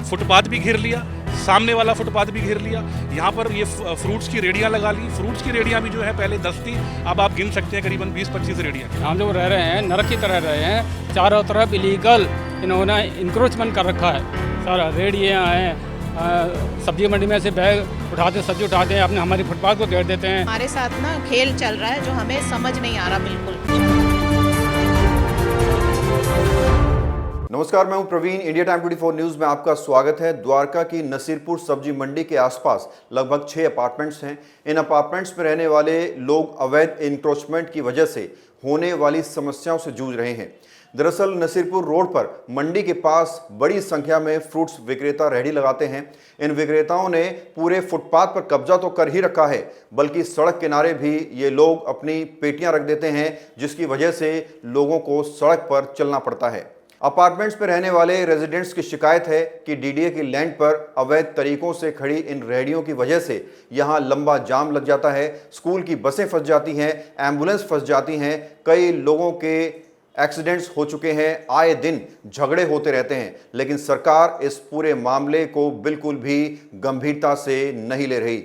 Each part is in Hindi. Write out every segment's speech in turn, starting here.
फुटपाथ भी घेर लिया, सामने वाला फुटपाथ भी घेर लिया। यहाँ पर ये फ्रूट्स की रेडियाँ लगा ली। फ्रूट्स की रेडियाँ भी जो है पहले 10 थी, अब आप गिन सकते हैं करीबन 20-25 रेडियाँ। हम लोग रह रहे हैं नरक की तरह रहे हैं, चारों तरफ इलीगल इन्होंने इंक्रोचमेंट कर रखा है। सारा रेडियाँ हैं, सब्जी मंडी में से बैग उठाते, सब्जी उठाते हैं, अपने हमारी फुटपाथ को घेर देते हैं। हमारे साथ ना खेल चल रहा है जो हमें समझ नहीं आ रहा बिल्कुल। नमस्कार, मैं हूं प्रवीण। इंडिया टाइम 24 न्यूज में आपका स्वागत है। द्वारका की नसीरपुर सब्जी मंडी के आसपास लगभग 6 अपार्टमेंट्स हैं। इन अपार्टमेंट्स में रहने वाले लोग अवैध इंक्रोचमेंट की वजह से होने वाली समस्याओं से जूझ रहे हैं। दरअसल नसीरपुर रोड पर मंडी के पास बड़ी संख्या में फ्रूट्स विक्रेता रेहड़ी लगाते हैं। इन विक्रेताओं ने पूरे फुटपाथ पर कब्जा तो कर ही रखा है, बल्कि सड़क किनारे भी ये लोग अपनी पेटियां रख देते हैं, जिसकी वजह से लोगों को सड़क पर चलना पड़ता है। अपार्टमेंट्स में रहने वाले रेजिडेंट्स की शिकायत है कि डीडीए की लैंड पर अवैध तरीकों से खड़ी इन रेहड़ियों की वजह से यहां लंबा जाम लग जाता है। स्कूल की बसें फंस जाती हैं, एम्बुलेंस फंस जाती हैं, कई लोगों के एक्सीडेंट्स हो चुके हैं, आए दिन झगड़े होते रहते हैं, लेकिन सरकार इस पूरे मामले को बिल्कुल भी गंभीरता से नहीं ले रही।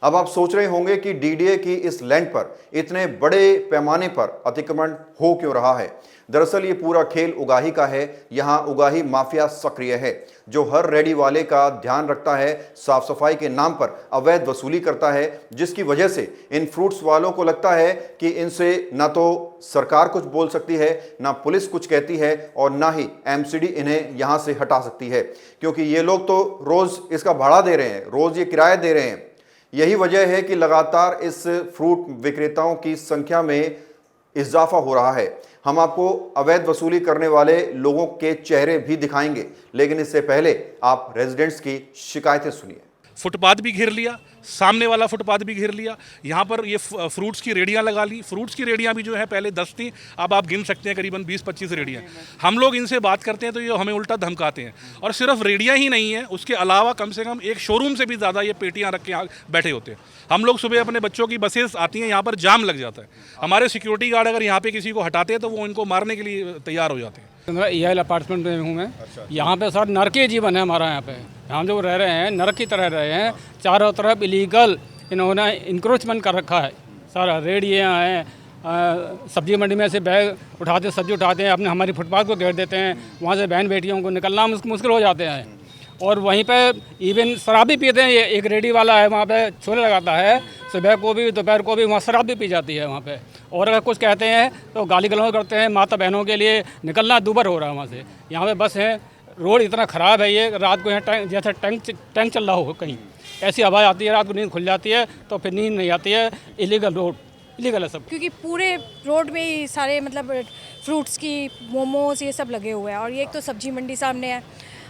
अब आप सोच रहे होंगे कि डीडीए की इस लैंड पर इतने बड़े पैमाने पर अतिक्रमण हो क्यों रहा है। दरअसल ये पूरा खेल उगाही का है। यहाँ उगाही माफिया सक्रिय है, जो हर रेडी वाले का ध्यान रखता है, साफ सफाई के नाम पर अवैध वसूली करता है, जिसकी वजह से इन फ्रूट्स वालों को लगता है कि इनसे ना तो सरकार कुछ बोल सकती है, ना पुलिस कुछ कहती है, और ना ही एमसीडी इन्हें यहाँ से हटा सकती है, क्योंकि ये लोग तो रोज इसका भाड़ा दे रहे हैं, रोज ये किराया दे रहे हैं। यही वजह है कि लगातार इस फ्रूट विक्रेताओं की संख्या में इजाफा हो रहा है। हम आपको अवैध वसूली करने वाले लोगों के चेहरे भी दिखाएंगे, लेकिन इससे पहले आप रेजिडेंट्स की शिकायतें सुनिए। फुटपाथ भी घेर लिया, सामने वाला फुटपाथ भी घेर लिया। यहाँ पर ये फ्रूट्स की रेडियाँ लगा ली। फ्रूट्स की रेडियाँ भी जो है पहले 10 थी, अब आप गिन सकते हैं करीबन 20-25 रेडियाँ। हम लोग इनसे बात करते हैं तो ये हमें उल्टा धमकाते हैं। और सिर्फ रेडियाँ ही नहीं है, उसके अलावा कम से कम एक शोरूम से भी ज़्यादा ये पेटियाँ रख के यहाँ बैठे होते हैं। हम लोग सुबह अपने बच्चों की बसेस आती हैं, यहाँ पर जाम लग जाता है। हमारे सिक्योरिटी गार्ड अगर यहाँ पर किसी को हटाते हैं तो वो इनको मारने के लिए तैयार हो जाते हैं। EIL अपार्टमेंट में हूँ मैं। यहाँ पे सर नरकीय जीवन है हमारा। यहाँ पे हम जो रह रहे हैं नरक की तरह रहे हैं, चारों तरफ इलीगल इन्होंने इंक्रोचमेंट कर रखा है। सारा रेडियाँ हैं, सब्जी मंडी में से बैग उठाते, सब्जी उठाते हैं, अपने हमारी फुटपाथ को घेर देते हैं। वहाँ से बहन बेटियों को निकलना मुश्किल हो जाते हैं। और वहीं पे इवन शराब भी पीते हैं। ये एक रेडी वाला है, वहाँ पे छोले लगाता है, सुबह को भी दोपहर को भी वहाँ शराब भी पी जाती है वहाँ पे। और अगर कुछ कहते हैं तो गाली गलौज करते हैं। माता बहनों के लिए निकलना दूभर हो रहा है वहाँ से। यहाँ पे बस है, रोड इतना ख़राब है, ये रात को यहाँ जैसे टैंक चल रहा हो कहीं, ऐसी आवाज़ आती है, रात को नींद खुल जाती है तो फिर नींद नहीं आती है। इलीगल रोड, इलीगल है सब, क्योंकि पूरे रोड में ही सारे मतलब फ्रूट्स की मोमोज ये सब लगे हुए हैं। और ये एक तो सब्जी मंडी सामने है,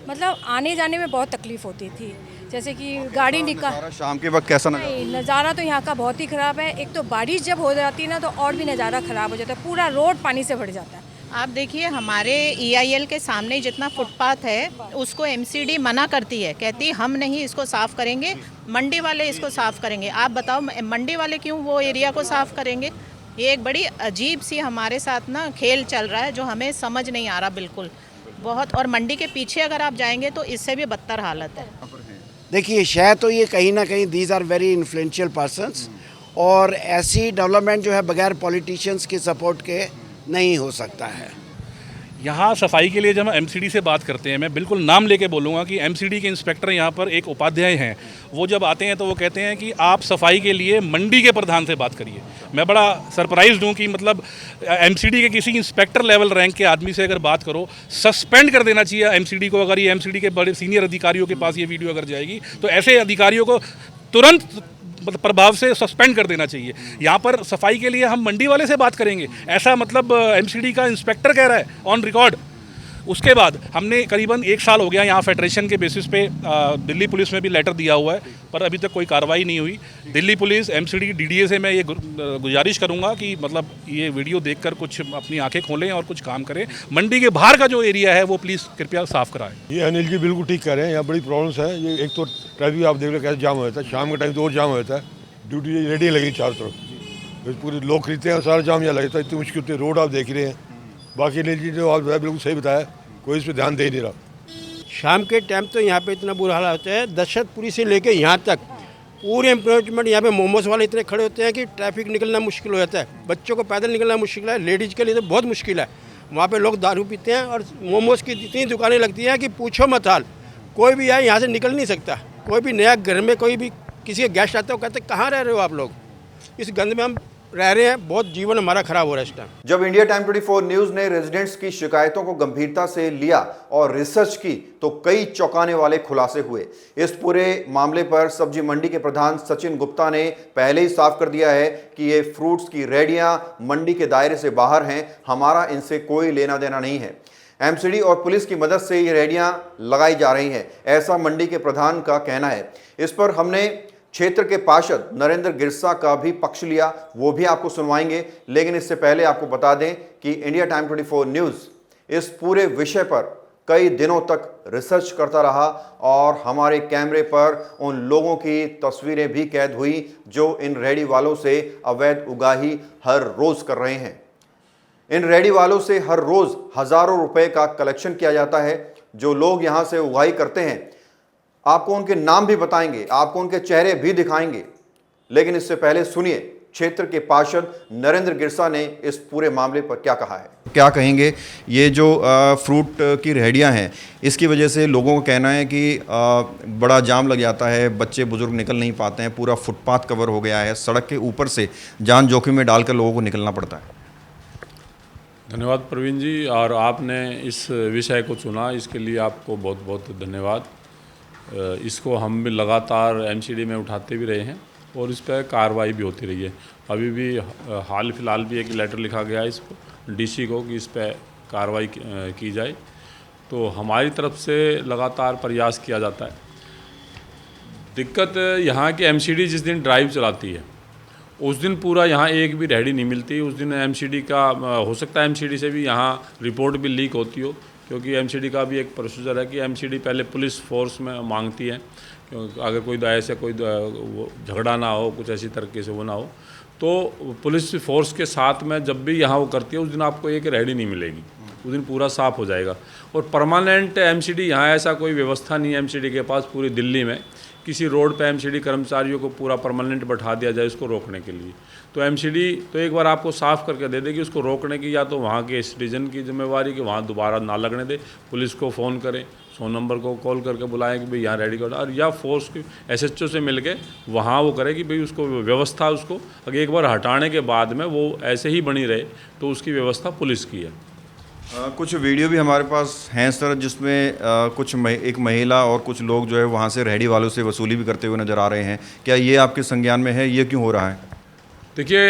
मतलब आने जाने में बहुत तकलीफ़ होती थी। जैसे कि गाड़ी निकाल, शाम के वक्त कैसा नज़ारा तो यहाँ का बहुत ही ख़राब है। एक तो बारिश जब हो जाती है ना तो और भी नज़ारा ख़राब हो जाता है, पूरा रोड पानी से भर जाता है। आप देखिए, हमारे EIL के सामने जितना फुटपाथ है उसको MCD मना करती है, कहती हम नहीं इसको साफ़ करेंगे, मंडी वाले इसको साफ़ करेंगे। आप बताओ मंडी वाले क्यों वो एरिया को साफ़ करेंगे। ये एक बड़ी अजीब सी हमारे साथ ना खेल चल रहा है जो हमें समझ नहीं आ रहा बिल्कुल बहुत। और मंडी के पीछे अगर आप जाएंगे तो इससे भी बदतर हालत है। देखिए, शायद तो ये कहीं ना कहीं these are very influential persons, और ऐसी डेवलपमेंट जो है बगैर पॉलिटिशियंस के सपोर्ट के नहीं हो सकता है। यहाँ सफाई के लिए जब हम MCD से बात करते हैं, मैं बिल्कुल नाम लेके बोलूँगा कि MCD के इंस्पेक्टर यहाँ पर एक उपाध्याय हैं। वो जब आते हैं तो वो कहते हैं कि आप सफाई के लिए मंडी के प्रधान से बात करिए। मैं बड़ा सरप्राइज्ड हूँ कि मतलब MCD के किसी इंस्पेक्टर लेवल रैंक के आदमी से अगर बात करो, सस्पेंड कर देना चाहिए MCD को। अगर ये MCD के बड़े सीनियर अधिकारियों के पास ये वीडियो अगर जाएगी तो ऐसे अधिकारियों को तुरंत प्रभाव से सस्पेंड कर देना चाहिए। यहाँ पर सफाई के लिए हम मंडी वाले से बात करेंगे, ऐसा मतलब MCD का इंस्पेक्टर कह रहा है ऑन रिकॉर्ड। उसके बाद हमने करीबन 1 साल हो गया यहाँ फेडरेशन के बेसिस पे दिल्ली पुलिस में भी लेटर दिया हुआ है, पर अभी तक कोई कार्रवाई नहीं हुई। दिल्ली पुलिस, MCD, DDA से मैं ये गुजारिश करूँगा कि मतलब ये वीडियो देखकर कुछ अपनी आंखें खोलें और कुछ काम करें। मंडी के बाहर का जो एरिया है वो प्लीज़ कृपया साफ़ कराएं। ये अनिल जी बिल्कुल ठीक कह रहे हैं, यहाँ बड़ी प्रॉब्लम्स है। ये एक तो ट्रैफिक आप देख लो कैसे जाम हो जाता है, शाम के टाइम तो और जाम हो जाता है। ड्यूटी रेडी लगी चारों तरफ, पूरे लोग खरीदते हैं, सारा जाम यहाँ लगता है। इतनी मुश्किल होती है, रोड आप देख रहे हैं। बाकी अनिल जी जो आप बिल्कुल सही बताया, कोई इस पर ध्यान दे नहीं रहा। शाम के टाइम तो यहाँ पे इतना बुरा हाल होता है, दशरथपुरी से लेके यहाँ तक पूरे एम्प्लॉयमेंट यहाँ पे मोमोज वाले इतने खड़े होते हैं कि ट्रैफिक निकलना मुश्किल हो जाता है। बच्चों को पैदल निकलना मुश्किल है, लेडीज़ के लिए तो बहुत मुश्किल है। वहाँ पे लोग दारू पीते हैं और मोमोज़ की इतनी दुकानें लगती हैं कि पूछो मत हाल। कोई भी आए यहाँ से निकल नहीं सकता। कोई भी नया घर में कोई भी किसी के गेस्ट आता है, वो कहते हैं कहाँ रह रहे हो आप लोग, इस गंद में हम रह रहे हैं। बहुत जीवन हमारा खराब हो रहा है इस टाइम। जब इंडिया टाइम 24 न्यूज ने रेजिडेंट्स की शिकायतों को गंभीरता से लिया और रिसर्च की तो कई चौंकाने वाले खुलासे हुए। इस पूरे मामले पर सब्जी मंडी के प्रधान सचिन गुप्ता ने पहले ही साफ कर दिया है कि ये फ्रूट्स की रेहड़ियां मंडी के दायरे से बाहर हैं, हमारा इनसे कोई लेना देना नहीं है। एमसीडी और पुलिस की मदद से ये रेहड़ियां लगाई जा रही हैं, ऐसा मंडी के प्रधान का कहना है। इस पर हमने क्षेत्र के पार्षद नरेंद्र गिरसा का भी पक्ष लिया, वो भी आपको सुनवाएंगे। लेकिन इससे पहले आपको बता दें कि इंडिया टाइम 24 न्यूज़ इस पूरे विषय पर कई दिनों तक रिसर्च करता रहा और हमारे कैमरे पर उन लोगों की तस्वीरें भी कैद हुई जो इन रेहड़ी वालों से अवैध उगाही हर रोज़ कर रहे हैं। इन रेहड़ी वालों से हर रोज़ हज़ारों रुपए का कलेक्शन किया जाता है। जो लोग यहाँ से उगाही करते हैं, आपको उनके नाम भी बताएंगे, आपको उनके चेहरे भी दिखाएंगे। लेकिन इससे पहले सुनिए क्षेत्र के पार्षद नरेंद्र गिरसा ने इस पूरे मामले पर क्या कहा है। क्या कहेंगे, ये जो फ्रूट की रेहड़ियां हैं, इसकी वजह से लोगों का कहना है कि बड़ा जाम लग जाता है, बच्चे बुजुर्ग निकल नहीं पाते हैं, पूरा फुटपाथ कवर हो गया है, सड़क के ऊपर से जान जोखिम में डालकर लोगों को निकलना पड़ता है। धन्यवाद प्रवीण जी, और आपने इस विषय को चुना, इसके लिए आपको बहुत बहुत धन्यवाद। इसको हम भी लगातार एमसीडी में उठाते भी रहे हैं और इस पर कार्रवाई भी होती रही है। अभी भी हाल फिलहाल भी एक लेटर लिखा गया है इसको डीसी को कि इस पर कार्रवाई की जाए। तो हमारी तरफ से लगातार प्रयास किया जाता है। दिक्कत यहाँ की एमसीडी जिस दिन ड्राइव चलाती है उस दिन पूरा यहाँ एक भी रेहड़ी नहीं मिलती। उस दिन एमसीडी का हो सकता है एमसीडी से भी यहाँ रिपोर्ट भी लीक होती हो, क्योंकि एमसीडी का भी एक प्रोसीजर है कि एमसीडी पहले पुलिस फोर्स में मांगती है, क्योंकि अगर कोई ऐसे कोई झगड़ा ना हो, कुछ ऐसी तरीके से वो ना हो, तो पुलिस फोर्स के साथ में जब भी यहाँ वो करती है उस दिन आपको एक रेहड़ी नहीं मिलेगी, उस दिन पूरा साफ़ हो जाएगा। और परमानेंट एमसीडी यहाँ ऐसा कोई व्यवस्था नहीं है एमसीडी के पास पूरी दिल्ली में किसी रोड पे एमसीडी कर्मचारियों को पूरा परमानेंट बैठा दिया जाए उसको रोकने के लिए। तो एमसीडी तो एक बार आपको साफ़ करके दे देगी, उसको रोकने की या तो वहाँ के सिटीजन की जिम्मेवारी कि वहाँ दोबारा ना लगने दे, पुलिस को फ़ोन करें, 100 नंबर को कॉल करके बुलाएं कि भाई यहाँ रेडी कर, और या फोर्स की एसएचओ से मिल के वहाँ वो करे कि भाई उसको व्यवस्था, उसको अगर एक बार हटाने के बाद में वो ऐसे ही बनी रहे तो उसकी व्यवस्था पुलिस की है। कुछ वीडियो भी हमारे पास हैं सर, जिसमें एक महिला और कुछ लोग जो है वहाँ से रेहड़ी वालों से वसूली भी करते हुए नज़र आ रहे हैं। क्या ये आपके संज्ञान में है, ये क्यों हो रहा है? देखिए,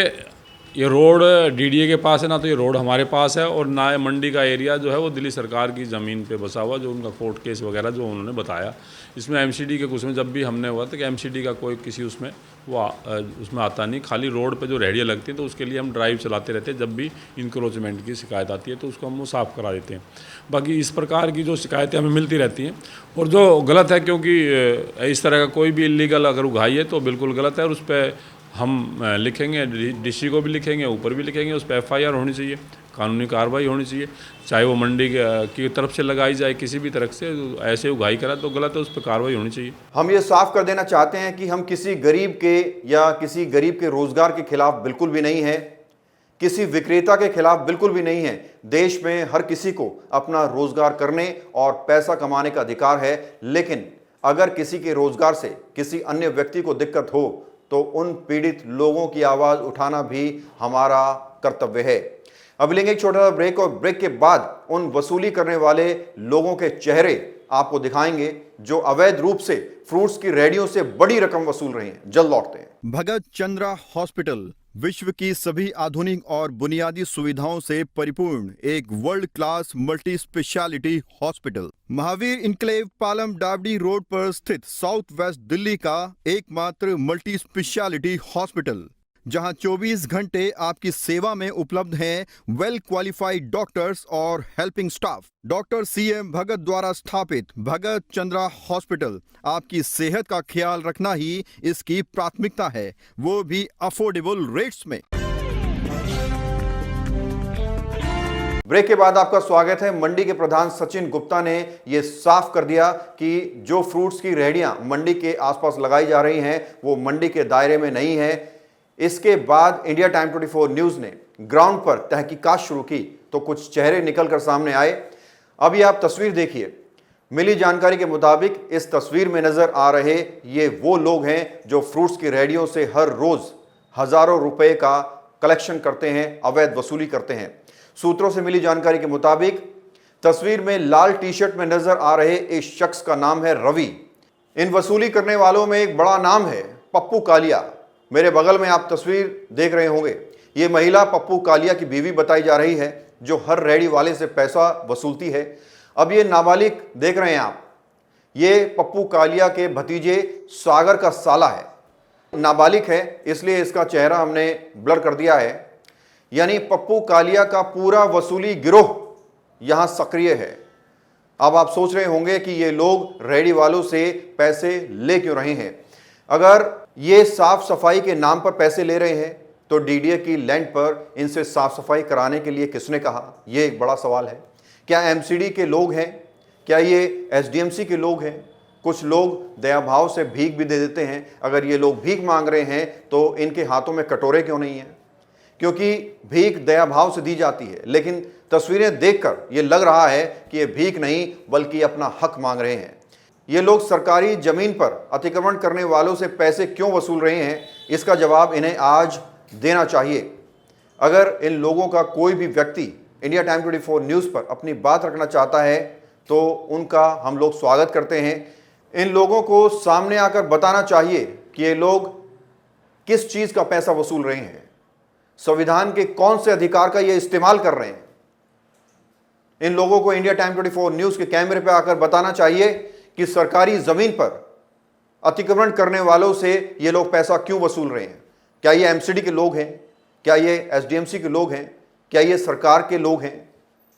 ये रोड डीडीए के पास है ना, तो ये रोड हमारे पास है, और ना मंडी का एरिया जो है वो दिल्ली सरकार की ज़मीन पे बसा हुआ, जो उनका कोर्ट केस वगैरह जो उन्होंने बताया। इसमें एमसीडी के कुछ में जब भी हमने हुआ था कि एमसीडी का कोई किसी उसमें उसमें आता नहीं, खाली रोड पे जो रेहड़ियाँ लगती हैं तो उसके लिए हम ड्राइव चलाते रहते हैं। जब भी इंक्रोचमेंट की शिकायत आती है तो उसको हम वो साफ़ करा देते हैं। बाकी इस प्रकार की जो शिकायतें हमें मिलती रहती हैं, और जो गलत है, क्योंकि इस तरह का कोई भी इलीगल अगर उगाई है तो बिल्कुल गलत है, और उस पर हम लिखेंगे, डीसी को भी लिखेंगे, ऊपर भी लिखेंगे, उस पर एफआईआर होनी चाहिए, कानूनी कार्रवाई होनी चाहिए, चाहे वो मंडी की तरफ से लगाई जाए, किसी भी तरह से ऐसे उगाई करा तो गलत है, उस पर कार्रवाई होनी चाहिए। हम ये साफ कर देना चाहते हैं कि हम किसी गरीब के या किसी गरीब के रोजगार के खिलाफ बिल्कुल भी नहीं है, किसी विक्रेता के खिलाफ बिल्कुल भी नहीं है। देश में हर किसी को अपना रोजगार करने और पैसा कमाने का अधिकार है, लेकिन अगर किसी के रोजगार से किसी अन्य व्यक्ति को दिक्कत हो तो उन पीड़ित लोगों की आवाज उठाना भी हमारा कर्तव्य है। अब लेंगे एक छोटा सा ब्रेक, और ब्रेक के बाद उन वसूली करने वाले लोगों के चेहरे आपको दिखाएंगे जो अवैध रूप से फ्रूट्स की रेहड़ियों से बड़ी रकम वसूल रहे हैं। जल्द लौटते हैं। भगत चंद्रा हॉस्पिटल विश्व की सभी आधुनिक और बुनियादी सुविधाओं से परिपूर्ण एक world class multi speciality hospital, Mahavir enclave Palam डावडी रोड पर स्थित साउथ वेस्ट दिल्ली का एकमात्र मल्टी स्पेशलिटी हॉस्पिटल, जहां 24 घंटे आपकी सेवा में उपलब्ध हैं वेल क्वालिफाइड डॉक्टर्स और हेल्पिंग स्टाफ। डॉक्टर CM भगत द्वारा स्थापित भगत चंद्रा हॉस्पिटल आपकी सेहत का ख्याल रखना ही इसकी प्राथमिकता है, वो भी अफोर्डेबल रेट्स में। ब्रेक के बाद आपका स्वागत है। मंडी के प्रधान सचिन गुप्ता ने यह साफ कर दिया कि जो फ्रूट्स की रेहड़ियां मंडी के आसपास लगाई जा रही हैं वो मंडी के दायरे में नहीं है। इसके बाद इंडिया टाइम 24 न्यूज ने ग्राउंड पर तहकीकात शुरू की तो कुछ चेहरे निकलकर सामने आए। अभी आप तस्वीर देखिए। मिली जानकारी के मुताबिक इस तस्वीर में नजर आ रहे ये वो लोग हैं जो फ्रूट्स की रेहड़ियों से हर रोज हजारों रुपए का कलेक्शन करते हैं, अवैध वसूली करते हैं। सूत्रों से मिली जानकारी के मुताबिक तस्वीर में लाल टी शर्ट में नजर आ रहे इस शख्स का नाम है रवि। इन वसूली करने वालों में एक बड़ा नाम है पप्पू कालिया। मेरे बगल में आप तस्वीर देख रहे होंगे। ये महिला पप्पू कालिया की बीवी बताई जा रही है जो हर रेहड़ी वाले से पैसा वसूलती है। अब ये नाबालिग देख रहे हैं आप, ये पप्पू कालिया के भतीजे सागर का साला है। नाबालिग है इसलिए इसका चेहरा हमने ब्लर कर दिया है। यानी पप्पू कालिया का पूरा वसूली गिरोह यहां सक्रिय है। अब आप सोच रहे होंगे कि ये लोग रेहड़ी वालों से पैसे ले क्यों रहे हैं। अगर ये साफ सफाई के नाम पर पैसे ले रहे हैं तो डीडीए की लैंड पर इनसे साफ सफाई कराने के लिए किसने कहा, यह एक बड़ा सवाल है। क्या एमसीडी के लोग हैं? क्या ये एसडीएमसी के लोग हैं? कुछ लोग दया भाव से भीख भी दे देते हैं। अगर ये लोग भीख मांग रहे हैं तो इनके हाथों में कटोरे क्यों नहीं हैं? क्योंकि भीख दया भाव से दी जाती है, लेकिन तस्वीरें देखकर ये लग रहा है कि ये भीख नहीं बल्कि अपना हक मांग रहे हैं। ये लोग सरकारी जमीन पर अतिक्रमण करने वालों से पैसे क्यों वसूल रहे हैं, इसका जवाब इन्हें आज देना चाहिए। अगर इन लोगों का कोई भी व्यक्ति इंडिया टाइम 24 न्यूज़ पर अपनी बात रखना चाहता है तो उनका हम लोग स्वागत करते हैं। इन लोगों को सामने आकर बताना चाहिए कि ये लोग किस चीज़ का पैसा वसूल रहे हैं, संविधान के कौन से अधिकार का ये इस्तेमाल कर रहे हैं। इन लोगों को इंडिया टाइम 24 न्यूज़ के कैमरे पर आकर बताना चाहिए कि सरकारी ज़मीन पर अतिक्रमण करने वालों से ये लोग पैसा क्यों वसूल रहे हैं। क्या ये एमसीडी के लोग हैं? क्या ये एसडीएमसी के लोग हैं? क्या ये सरकार के लोग हैं?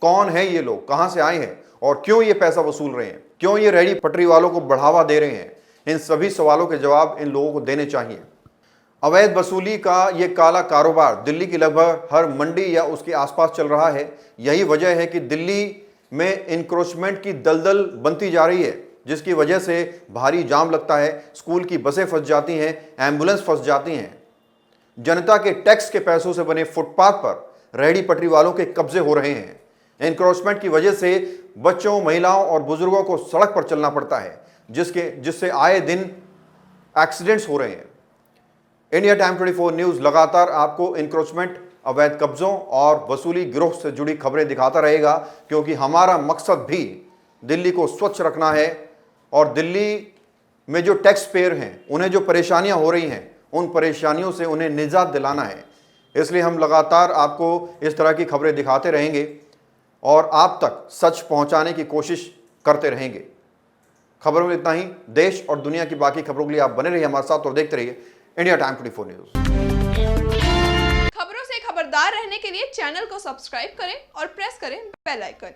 कौन है ये लोग, कहां से आए हैं और क्यों ये पैसा वसूल रहे हैं? क्यों ये रेहड़ी पटरी वालों को बढ़ावा दे रहे हैं? इन सभी सवालों के जवाब इन लोगों को देने चाहिए। अवैध वसूली का ये काला कारोबार दिल्ली की लगभग हर मंडी या उसके आसपास चल रहा है। यही वजह है कि दिल्ली में इंक्रोचमेंट की दलदल बनती जा रही है, जिसकी वजह से भारी जाम लगता है, स्कूल की बसें फंस जाती हैं, एम्बुलेंस फंस जाती हैं। जनता के टैक्स के पैसों से बने फुटपाथ पर रेहड़ी पटरी वालों के कब्जे हो रहे हैं। एनक्रोचमेंट की वजह से बच्चों, महिलाओं और बुजुर्गों को सड़क पर चलना पड़ता है, जिससे आए दिन एक्सीडेंट्स हो रहे हैं। इंडिया टाइम 24 न्यूज़ लगातार आपको एनक्रोचमेंट, अवैध कब्जों और वसूली गिरोह से जुड़ी खबरें दिखाता रहेगा, क्योंकि हमारा मकसद भी दिल्ली को स्वच्छ रखना है और दिल्ली में जो टैक्स पेयर हैं उन्हें जो परेशानियां हो रही हैं उन परेशानियों से उन्हें निजात दिलाना है। इसलिए हम लगातार आपको इस तरह की खबरें दिखाते रहेंगे और आप तक सच पहुंचाने की कोशिश करते रहेंगे। खबरों में इतना ही। देश और दुनिया की बाकी खबरों के लिए आप बने रहिए हमारे साथ और देखते रहिए इंडिया टाइम 24 न्यूज़। खबरों से खबरदार रहने के लिए चैनल को सब्सक्राइब करें और प्रेस करें बेल आइकन।